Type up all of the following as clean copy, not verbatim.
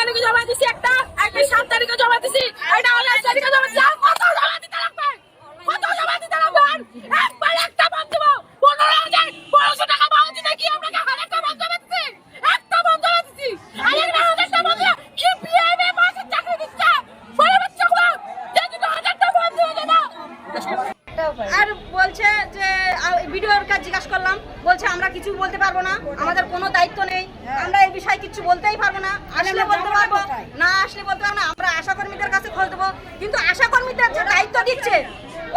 তারিখে জমা দিছি, একটা 7 তারিখে জমা দিছি, এটা 19 তারিখে জমা দিছি। কত জমা দিতে লাগবে? কত জমা দিতে লাগবে? একবার একটা বন্ধ দেবো 15,000 টাকা বন্ধ দিতে কি আমরা 1000 টাকা বন্ধ দিচ্ছি? একটা বন্ধ দিচ্ছি, আর একটা 1000 টাকা বন্ধ কি বিএমএ মাসে চাকরি দিচ্ছে? বলে বাচ্চাগুলো যে 2000 টাকা বন্ধ হয়ে যাবে। আর বলছে যে ভিডিওর কাজ জিজ্ঞাসা করলাম, বলছে আমরা কিছু বলতে পারবো না, আমাদের কোনো দায়িত্ব নেই, আমরা এই বিষয়ে কিছু বলতেই পারবো না, আসলে বলতে পারবো না, আসলে বলতে পারবো না, আমরা আশা কর্মীদের কাছে খোঁজ দেবো। কিন্তু আশা কর্মীদের যে দায়িত্ব দিচ্ছে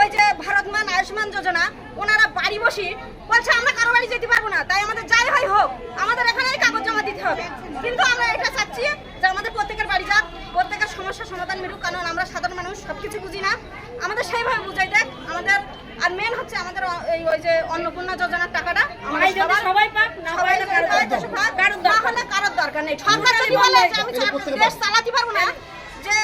ওই যে ভারতমান আয়ুষ্মান যোজনা, ওনারা বাড়ি বসে বলছে আমরা কারো বাড়ি যেতে পারবো না, তাই আমাদের যাই হয় হোক আমাদের এখানেই কাগজ জমা দিতে হবে। কিন্তু আমরা এটা চাচ্ছি যে আমাদের প্রত্যেকের বাড়ি যাক, প্রত্যেকের সমস্যার সমাধান মিলুক, কারণ আমরা সাধারণ মানুষ সবকিছু বুঝি না, আমাদের সেইভাবে বুঝাই দেখ আমাদের। আর মেন হচ্ছে আমাদের ওই যে অন্নপূর্ণা যোজনার টাকাটা সবাই পাক, না হলে কারোর দরকার নেই। সরকার যদি বলে যে আমি দেশ চালাতে পারবো না, যে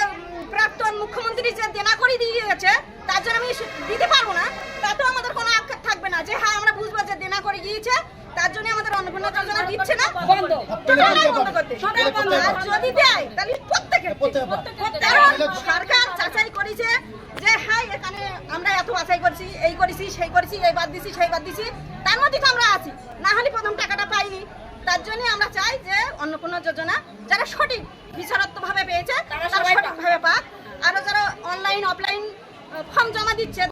প্রাক্তন মুখ্যমন্ত্রী যে দেনা করে দিয়ে গেছে তার জন্য আমি দিতে পারবো না, তাতেও আমাদের কোনো আক্ষেপ থাকবে না, যে হ্যাঁ আমরা বুঝবো যে দেনা করে গিয়েছে তার জন্য আমাদের অন্নপূর্ণা যোজনা দিচ্ছে না, বন্ধ করতে। আর যদি দেয় তাহলে প্রত্যেকের, কারণ সরকার যাচাই করেছে যে হ্যাঁ এখানে আমরা এত বাছাই করছি, এই করেছি সেই করেছি, এই বাদ দিছি সেই বাদ দিছি, তার মধ্যে তো আমরা আছি, না হলে প্রথম টাকাটা পাইনি। তার জন্য আমরা চাই যে অন্নপূর্ণা যোজনা যারা সঠিক বিচারাত্মকভাবে পেয়েছে তারা সঠিকভাবে পাক, আরো যারা অনলাইন অফলাইন ফর্ম জমা দিচ্ছে